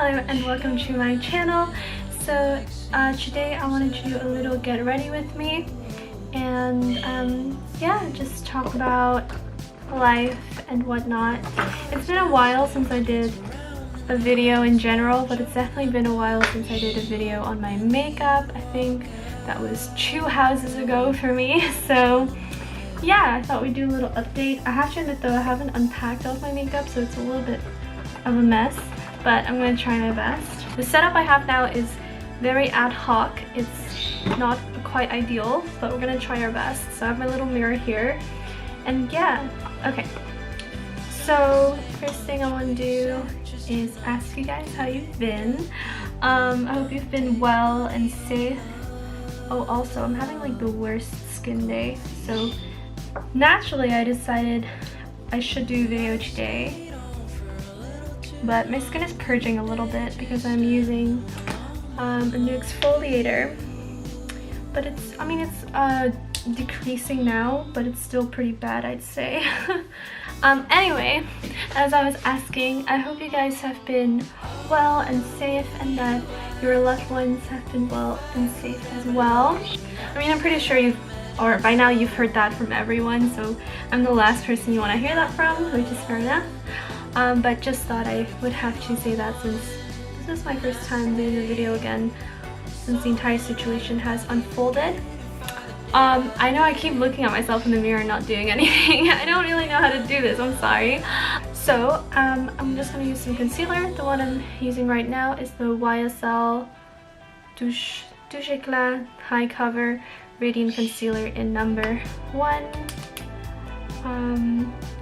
and welcome to my channel. So today I wanted to do a little get ready with me and yeah, just talk about life and whatnot. It's been a while since I did a video in general, but it's definitely been a while since I did a video on my makeup. I think that was 2 houses ago for me. So yeah, I thought we'd do a little update. I have to admit though, I haven't unpacked all of my makeup, so it's a little bit of a mess, but I'm going to try my best. The setup I have now is very ad hoc. It's not quite ideal, but we're going to try our best. So I have my little mirror here, and yeah, okay. So first thing I want to do is ask you guys how you've been. I hope you've been well and safe. Oh, also, I'm having like the worst skin day, so naturally I decided I should do a video today. But my skin is purging a little bit because I'm using a new exfoliator. But it's, I mean, it's decreasing now, but it's still pretty bad, I'd say. Anyway, as I was asking, I hope you guys have been well and safe and that your loved ones have been well and safe as well. I mean, I'm pretty sure or by now you've heard that from everyone, so I'm the last person you want to hear that from, which is fair enough. But just thought I would have to say that since this is my first time doing a video again since the entire situation has unfolded. I know I keep looking at myself in the mirror and not doing anything. I don't really know how to do this, I'm sorry. So I'm just going to use some concealer. The one I'm using right now is the YSL Touche Éclat High Cover Radiant Concealer in number 1.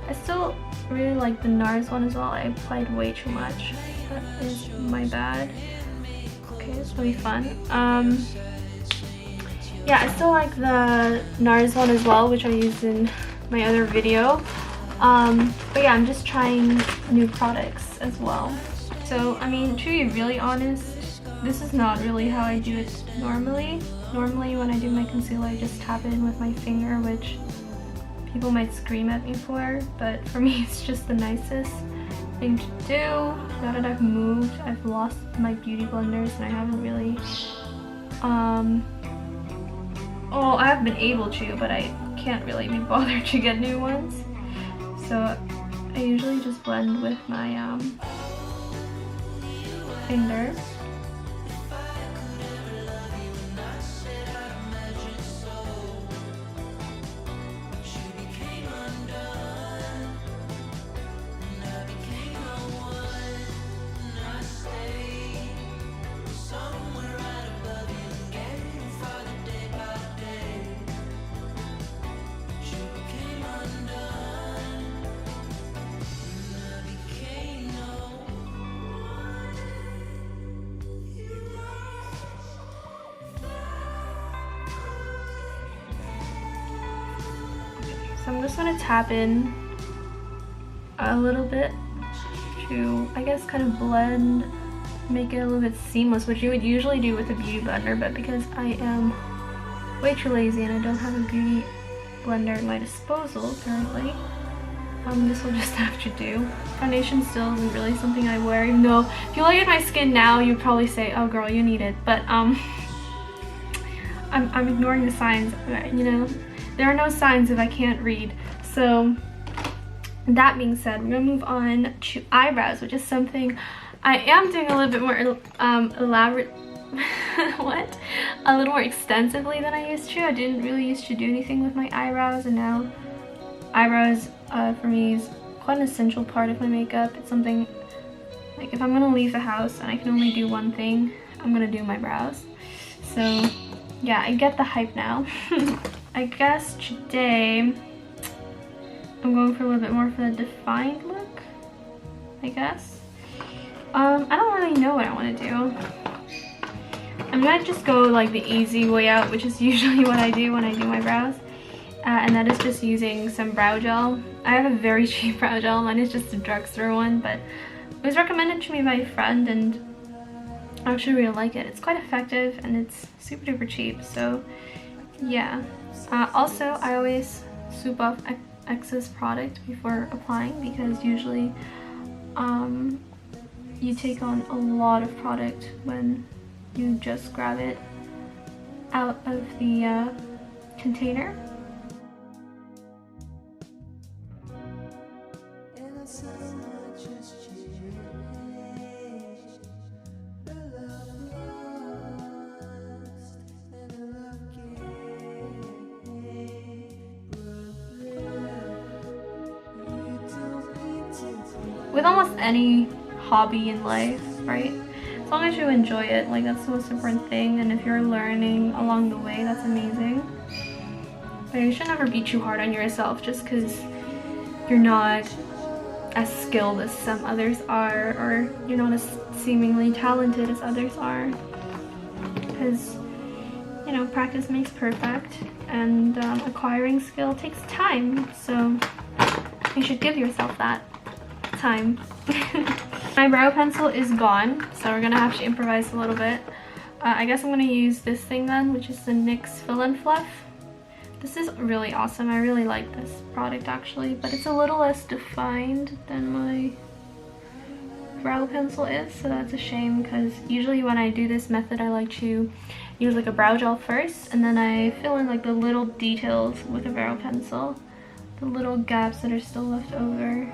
I still really like the NARS one as well. I applied way too much. That is my bad. Okay, this will be fun. Yeah, I still like the NARS one as well, which I used in my other video. But yeah, I'm just trying new products as well. So, I mean, to be really honest, this is not really how I do it normally. Normally, when I do my concealer, I just tap it in with my finger, which people might scream at me for, but for me it's just the nicest thing to do. Now that I've moved, I've lost my beauty blenders and I haven't really oh, I have been able to, but I can't really be bothered to get new ones, so I usually just blend with my finger. So I'm just going to tap in a little bit to, I guess, kind of blend, make it a little bit seamless, which you would usually do with a beauty blender, but because I am way too lazy and I don't have a beauty blender at my disposal currently, this will just have to do. Foundation still isn't really something I wear, even though if you look at my skin now, you'd probably say, oh girl, you need it, but I'm ignoring the signs, you know. There are no signs if I can't read. So that being said, we're gonna move on to eyebrows, which is something I am doing a little bit more elaborate what? A little more extensively than I used to. I didn't really used to do anything with my eyebrows, and now eyebrows for me is quite an essential part of my makeup. It's something like if I'm gonna leave the house and I can only do one thing, I'm gonna do my brows. So yeah, I get the hype now. I guess today I'm going for a little bit more for the defined look, I guess. I don't really know what I want to do. I'm gonna just go like the easy way out, which is usually what I do when I do my brows. And that is just using some brow gel. I have a very cheap brow gel. Mine is just a drugstore one, but it was recommended to me by a friend and I actually really like it. It's quite effective and it's super duper cheap, so yeah. Also, I always soup off excess product before applying because usually you take on a lot of product when you just grab it out of the container. With almost any hobby in life, right? As long as you enjoy it, like that's the most important thing, and if you're learning along the way, that's amazing. But you should never be too hard on yourself just because you're not as skilled as some others are, or you're not as seemingly talented as others are. Because, you know, practice makes perfect, and acquiring skill takes time, so you should give yourself that time. My brow pencil is gone, so we're gonna have to improvise a little bit. I guess I'm gonna use this thing then, which is the NYX Fill and Fluff. This is really awesome. I really like this product actually, but it's a little less defined than my brow pencil is, so that's a shame, because usually when I do this method I like to use like a brow gel first, and then I fill in like the little details with a brow pencil, the little gaps that are still left over.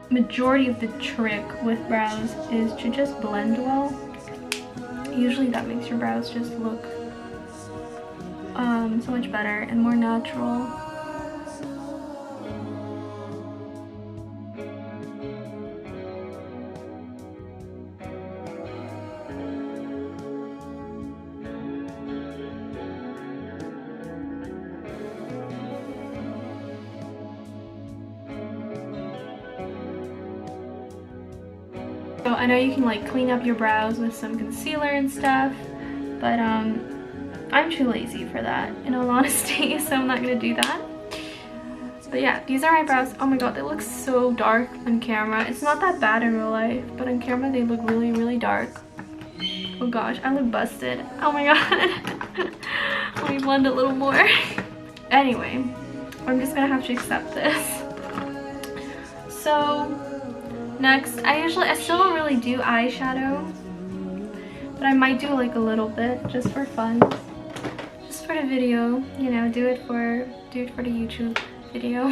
Majority of the trick with brows is to just blend well. Usually that makes your brows just look so much better and more natural. So I know you can like clean up your brows with some concealer and stuff, but I'm too lazy for that, in all honesty, so I'm not gonna do that. But yeah, these are my brows. Oh my god, they look so dark on camera. It's not that bad in real life, but on camera they look really, really dark. Oh gosh, I look busted. Oh my god. Let me blend a little more. Anyway, I'm just gonna have to accept this. So next, I still don't really do eyeshadow, but I might do like a little bit just for fun, just for the video, you know, do it for the YouTube video.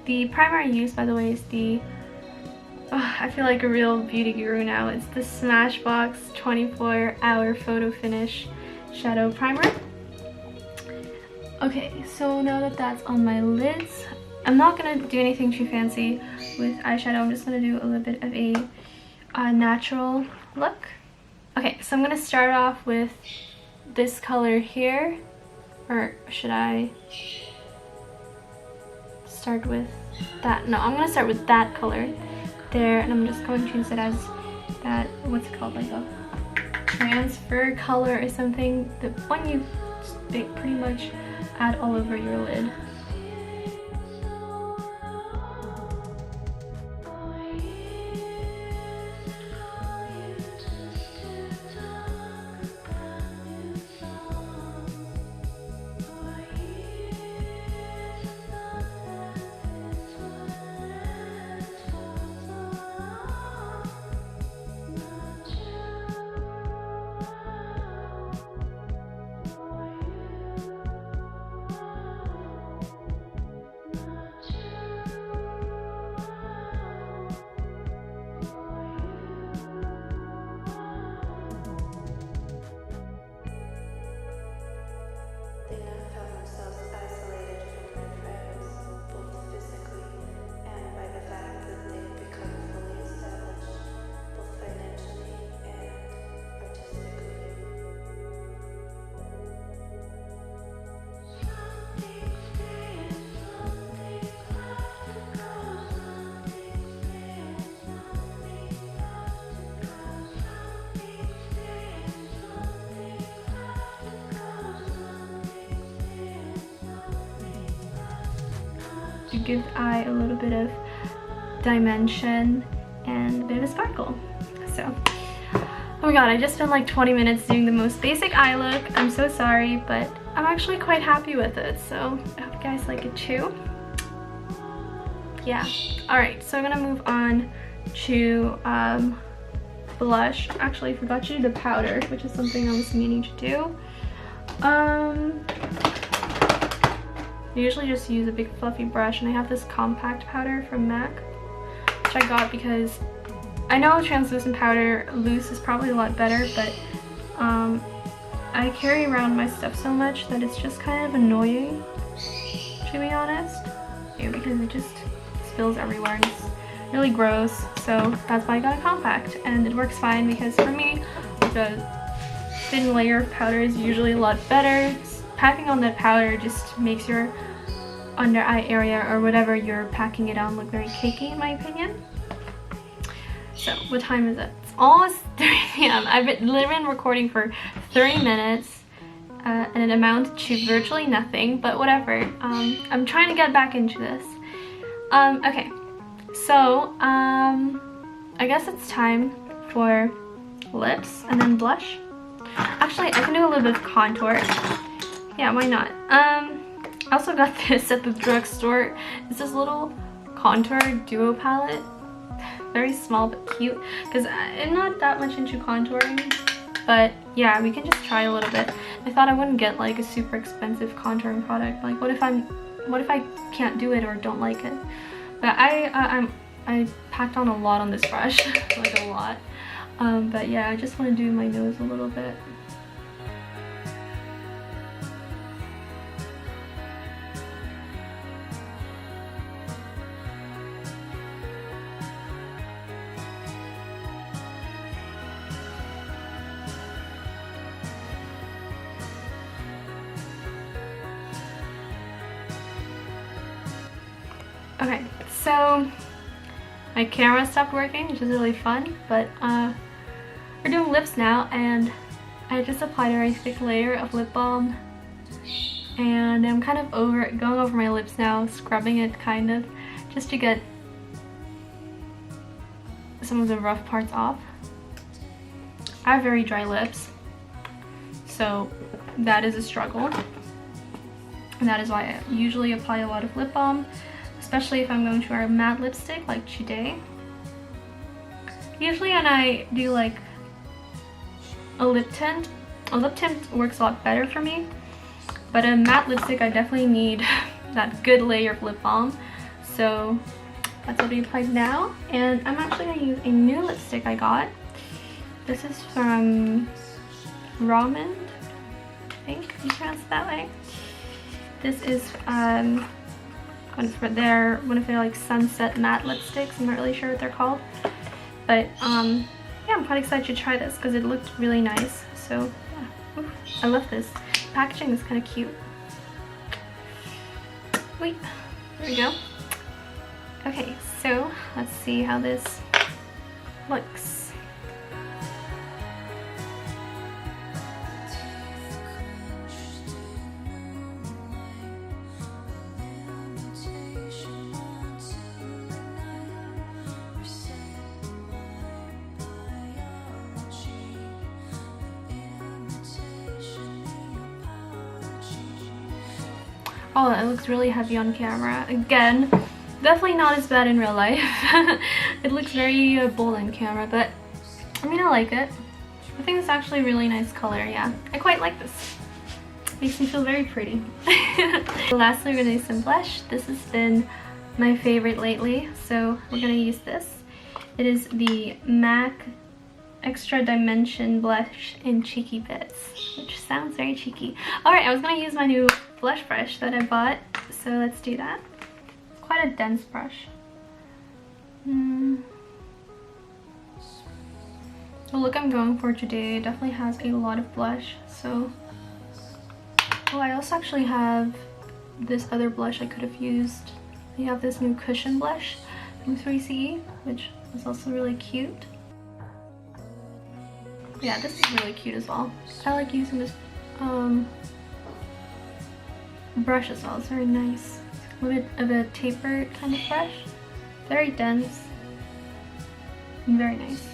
The primer I use, by the way, is the I feel like a real beauty guru now. It's the Smashbox 24-hour photo finish shadow primer. Okay, so now that that's on my lids, I'm not gonna do anything too fancy with eyeshadow. I'm just gonna do a little bit of a natural look. Okay, so I'm gonna start off with this color here, or should I start with that? No, I'm gonna start with that color there, and I'm just going to use it as that, what's it called, like a transfer color or something, the one you pretty much add all over your lid. give the eye a little bit of dimension and a bit of a sparkle. So, oh my god, I just spent like 20 minutes doing the most basic eye look. I'm so sorry, but I'm actually quite happy with it, so I hope you guys like it too. Yeah. Alright, so I'm gonna move on to blush. Actually, I forgot to do the powder, which is something I was meaning to do. I usually just use a big fluffy brush, and I have this compact powder from MAC, which I got because I know translucent powder loose is probably a lot better, but I carry around my stuff so much that it's just kind of annoying, to be honest. Yeah, because it just spills everywhere and it's really gross. So that's why I got a compact, and it works fine because for me, the thin layer of powder is usually a lot better. Packing on that powder just makes your under eye area or whatever you're packing it on look very cakey, in my opinion. So what time is it? It's almost 3 p.m. I've literally been recording for 30 minutes and it amounted to virtually nothing, but whatever. I'm trying to get back into this. Okay, so I guess it's time for lips and then blush. Actually, I can do a little bit of contour. Yeah, why not? I also got this at the drugstore. It's this little contour duo palette. Very small but cute, because I'm not that much into contouring, but yeah, we can just try a little bit. I thought I wouldn't get like a super expensive contouring product. Like, what if I can't do it or don't like it? But I packed on a lot on this brush, like a lot. But yeah, I just want to do my nose a little bit. Okay, so my camera stopped working, which is really fun, but we're doing lips now, and I just applied a very thick layer of lip balm, and I'm kind of going over my lips now, scrubbing it kind of, just to get some of the rough parts off. I have very dry lips, so that is a struggle, and that is why I usually apply a lot of lip balm, especially if I'm going to wear a matte lipstick like today. Usually when I do like a lip tint works a lot better for me, but a matte lipstick I definitely need that good layer of lip balm, so that's what I applied now. And I'm actually going to use a new lipstick I got. This is from Ramen, I think you pronounce it that way. This is one of their like sunset matte lipsticks. I'm not really sure what they're called, but yeah, I'm quite excited to try this because it looked really nice. So yeah. Ooh, I love this. Packaging is kind of cute. Wait, there we go. Okay, so let's see how this looks. Oh, it looks really heavy on camera. Again, definitely not as bad in real life. It looks very bold on camera, but I mean, I like it. I think it's actually a really nice color, yeah. I quite like this. Makes me feel very pretty. Lastly, we're gonna use some blush. This has been my favorite lately, so we're gonna use this. It is the MAC Extra Dimension Blush in Cheeky Bits, which sounds very cheeky. Alright, I was gonna use my new blush brush that I bought, so let's do that. It's quite a dense brush. The look I'm going for today definitely has a lot of blush, so... Oh, I also actually have this other blush I could have used. I have this new cushion blush from 3CE, which is also really cute. Yeah, this is really cute as well. I like using this brush as well. It's very nice. a bit of a tapered kind of brush. Very dense and very nice.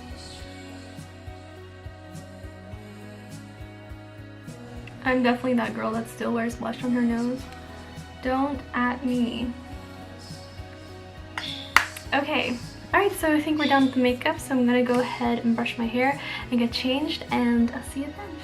I'm definitely that girl that still wears blush on her nose. Don't at me. Okay. Alright, so I think we're done with the makeup, so I'm gonna go ahead and brush my hair and get changed, and I'll see you then.